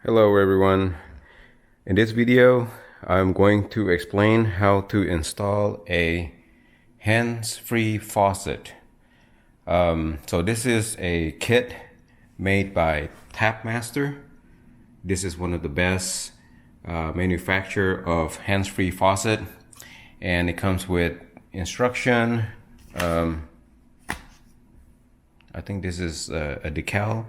Hello everyone. In this video, I'm going to explain how to install a hands-free faucet. So this is a kit made by TapMaster. This is one of the best manufacturer of hands-free faucet, and it comes with instruction. I think this is a decal.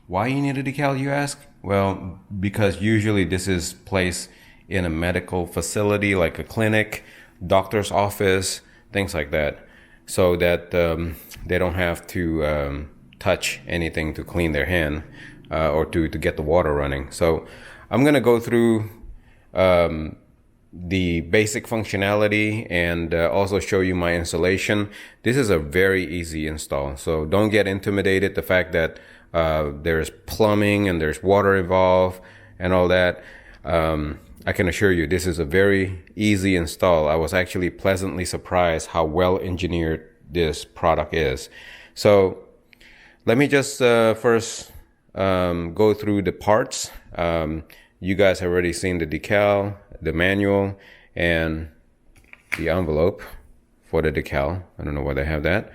Why you need a decal, you ask? Well, because usually this is placed in a medical facility like a clinic, doctor's office, things like that, so that they don't have to touch anything to clean their hand or to get the water running. So I'm going to go through the basic functionality and also show you my installation. This is a very easy install, so don't get intimidated the fact that there's plumbing and there's water involved and all that. I can assure you this is a very easy install. I was actually pleasantly surprised how well engineered this product is. So let me just first go through the parts. You guys have already seen the decal, the manual, and the envelope for the decal. I don't know why they have that.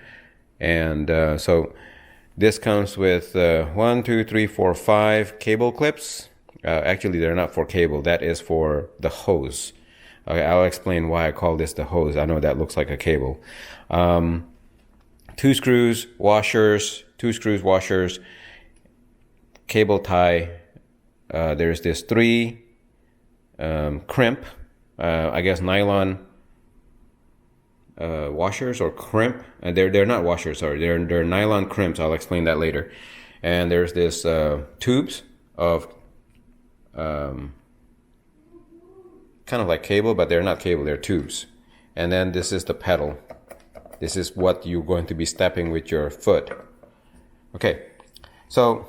And so this comes with 1, 2, 3, 4, 5 cable clips. Actually, they're not for cable. That is for the hose. Okay, I'll explain why I call this the hose. I know that looks like a cable. 2 screws, washers, cable tie. There's this 3 crimp, I guess nylon washers or crimp. They're not washers, sorry. They're nylon crimps. I'll explain that later. And there's this tubes of kind of like cable, but they're not cable. They're tubes. And then this is the pedal. This is what you're going to be stepping with your foot. Okay, so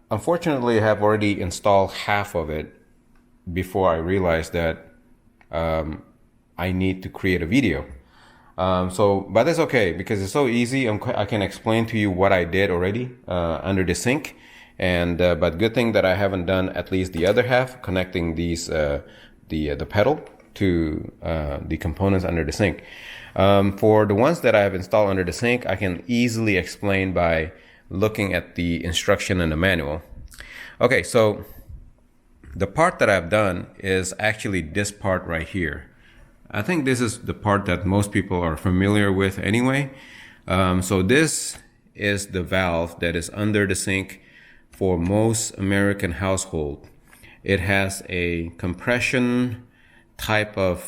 unfortunately, I have already installed half of it before I realized that I need to create a video. But that's okay because it's so easy. I can explain to you what I did already under the sink, and but good thing that I haven't done at least the other half, connecting these the pedal to the components under the sink. For the ones that I have installed under the sink, I can easily explain by looking at the instruction in the manual. Okay, so the part that I've done is actually this part right here. I think this is the part that most people are familiar with anyway. So this is the valve that is under the sink for most American household. It has a compression type of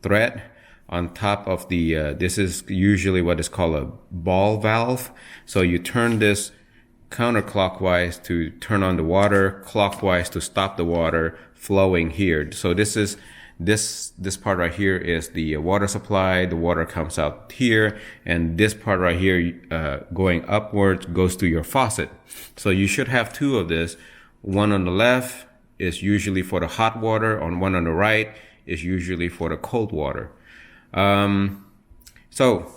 thread on top of the, this is usually what is called a ball valve. So you turn this counterclockwise to turn on the water, clockwise to stop the water flowing here. So this is this part right here is the water supply. The water comes out here, and this part right here going upwards goes to your faucet. So you should have 2 of this. One on the left is usually for the hot water, one on the right is usually for the cold water. So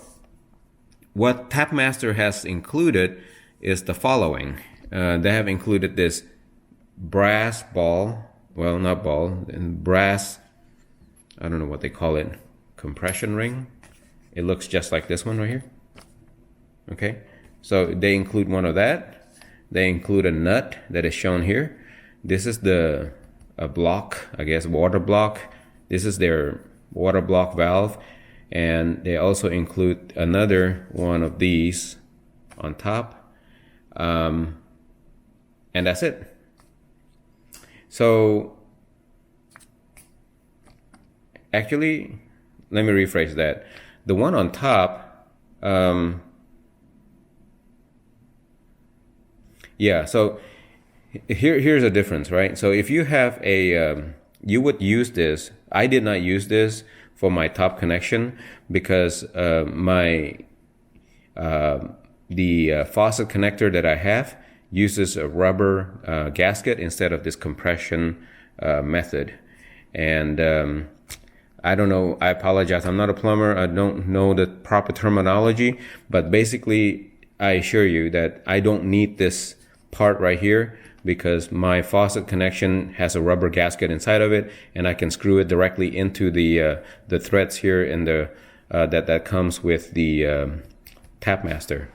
what TapMaster has included is the following. They have included this brass ball, well, not ball, and brass, I don't know what they call it, compression ring. It looks just like this one right here. Okay, so they include one of that. They include a nut that is shown here. This is a block, I guess, water block. This is their water block valve. And they also include another one of these on top. And that's it. So actually, let me rephrase that. The one on top, yeah, so here's a difference, right? So if you have you would use this. I did not use this for my top connection because the faucet connector that I have uses a rubber gasket instead of this compression method. And I don't know, I apologize, I'm not a plumber, I don't know the proper terminology, but basically I assure you that I don't need this part right here because my faucet connection has a rubber gasket inside of it, and I can screw it directly into the threads here in the that comes with the TapMaster.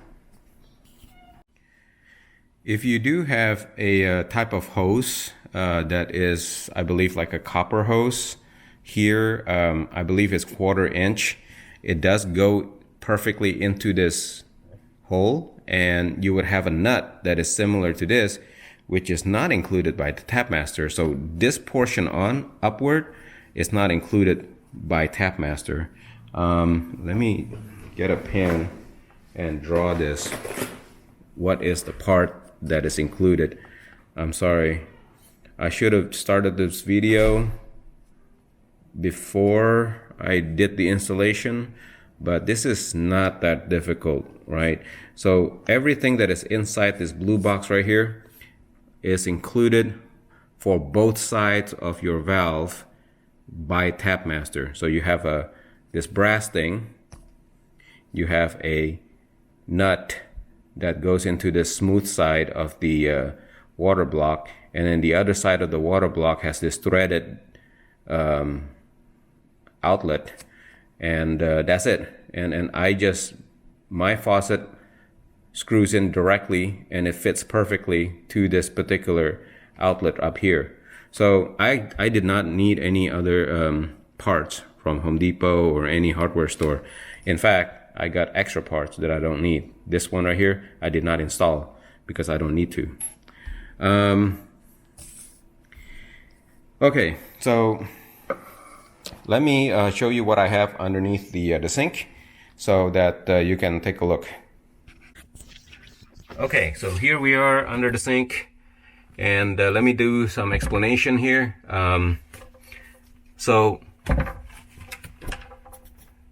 If you do have a type of hose that is, I believe, like a copper hose here, I believe it's 1/4 inch. It does go perfectly into this hole, and you would have a nut that is similar to this, which is not included by the TapMaster. So this portion on upward is not included by TapMaster. Let me get a pen and draw this. What is the part that is included? I'm sorry, I should have started this video before I did the installation, but this is not that difficult, right? So everything that is inside this blue box right here is included for both sides of your valve by TapMaster. So you have this brass thing, you have a nut that goes into the smooth side of the water block, and then the other side of the water block has this threaded outlet, and that's it. And my faucet screws in directly, and it fits perfectly to this particular outlet up here. So I did not need any other parts from Home Depot or any hardware store. In fact, I got extra parts that I don't need. This one right here, I did not install because I don't need to. Okay, so let me show you what I have underneath the sink so that you can take a look. Okay, so here we are under the sink, and let me do some explanation here. So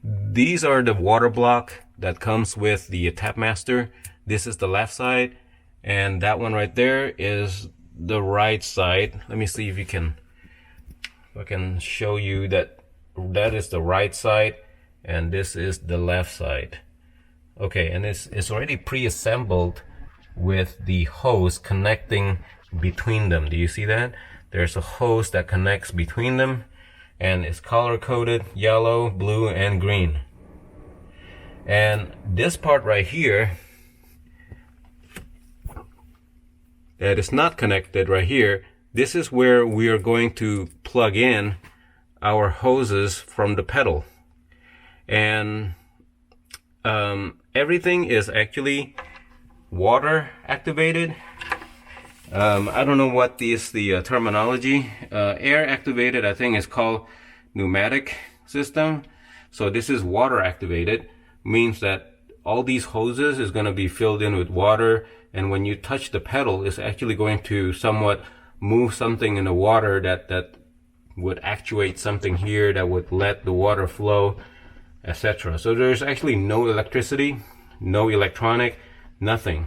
these are the water block that comes with the TapMaster. This is the left side, and that one right there is the right side. Let me see if I can show you that is the right side, and this is the left side. Okay, and it's already pre-assembled with the hose connecting between them. Do you see that? There's a hose that connects between them, and it's color-coded yellow, blue, and green. And this part right here that is not connected right here, this is where we are going to plug in our hoses from the pedal. And everything is actually water activated. I don't know what is the terminology. Air activated, I think, is called pneumatic system. So this is water activated, means that all these hoses is going to be filled in with water, and when you touch the pedal, it's actually going to somewhat move something in the water that would actuate something here that would let the water flow, etc. So there's actually no electricity, no electronic, nothing.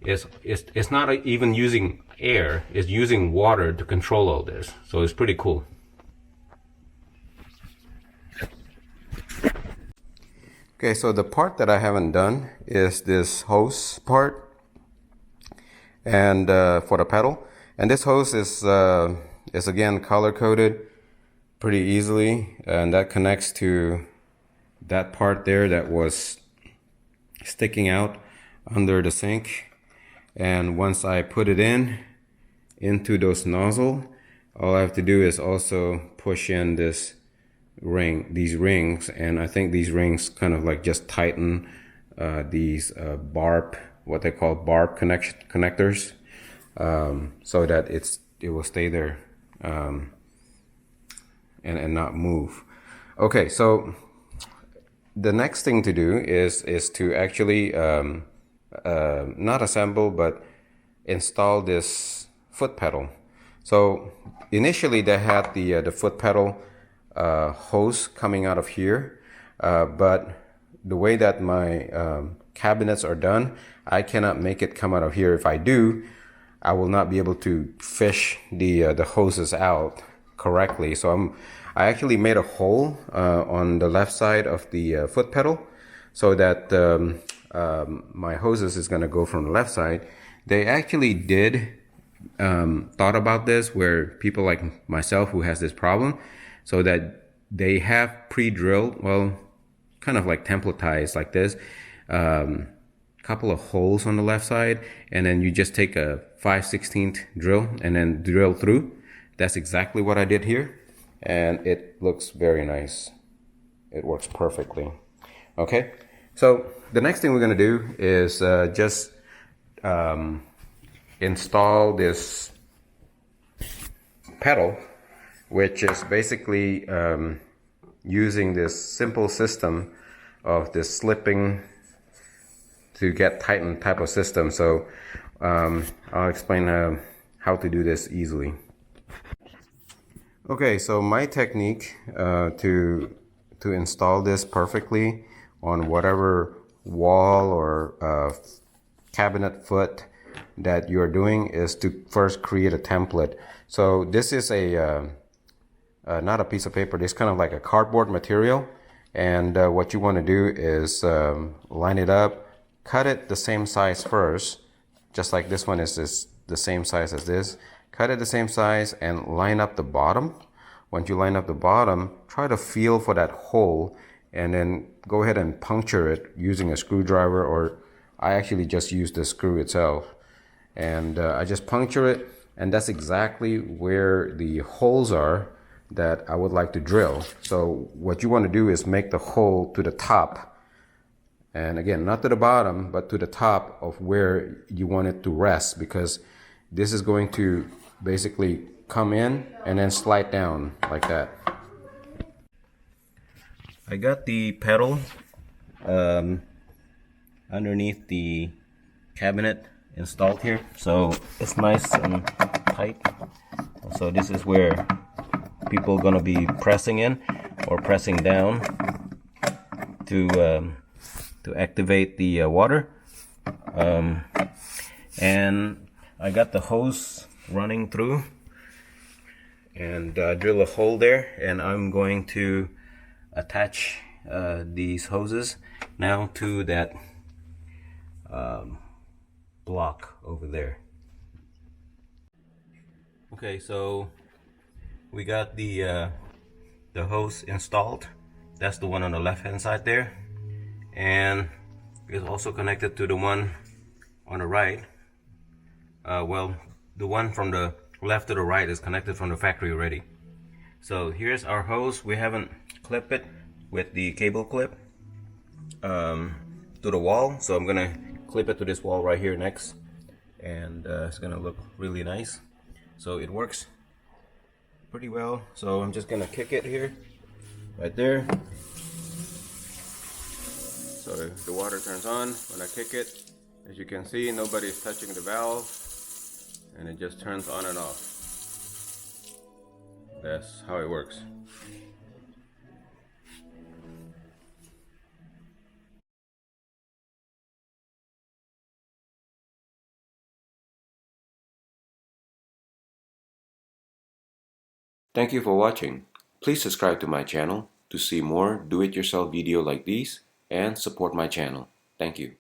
It's not even using air, it's using water to control all this. So it's pretty cool. Okay, so the part that I haven't done is this hose part, and for the pedal. And this hose is again color coded pretty easily, and that connects to that part there that was sticking out under the sink. And once I put it into those nozzle, all I have to do is also push in these rings, and I think these rings kind of like just tighten these what they call barb connectors, so that it will stay there and not move. Okay, so the next thing to do is to actually not assemble but install this foot pedal. So initially they had the foot pedal hose coming out of here, but the way that my cabinets are done, I cannot make it come out of here. If I do, I will not be able to fish the hoses out correctly. So I actually made a hole on the left side of the foot pedal, so that my hoses is going to go from the left side. They actually did thought about this, where people like myself who has this problem, so that they have pre-drilled, well, kind of like templatized like this, couple of holes on the left side, and then you just take a 5/16 drill and then drill through. That's exactly what I did here, and it looks very nice. It works perfectly. Okay, so the next thing we're going to do is just install this pedal, which is basically using this simple system of this slipping to get tightened type of system. So I'll explain how to do this easily. Okay, so my technique to install this perfectly on whatever wall or cabinet foot that you're doing is to first create a template. So this is a not a piece of paper, this is kind of like a cardboard material, and what you want to do is line it up, cut it the same size first, just like this one is the same size as this. Cut it the same size and line up the bottom. Once you line up the bottom, try to feel for that hole and then go ahead and puncture it using a screwdriver, or I actually just use the screw itself. And I just puncture it, and that's exactly where the holes are that I would like to drill. So what you want to do is make the hole to the top, and again, not to the bottom, but to the top of where you want it to rest, because this is going to basically come in and then slide down like that. I got the pedal underneath the cabinet installed here, so it's nice and tight. So this is where people are gonna be pressing in or pressing down to activate the water. And I got the hose running through, and drill a hole there, and I'm going to attach these hoses now to that block over there. Okay, so we got the hose installed. That's the one on the left hand side there, and it's also connected to the one on the right. Well, the one from the left to the right is connected from the factory already. So here's our hose. We haven't clipped it with the cable clip to the wall, so I'm gonna clip it to this wall right here next, and it's gonna look really nice. So it works pretty well. So I'm just gonna kick it here, right there. So the water turns on when I kick it. As you can see, nobody's touching the valve, and it just turns on and off. That's how it works. Thank you for watching. Please subscribe to my channel to see more do-it-yourself video like these and support my channel. Thank you.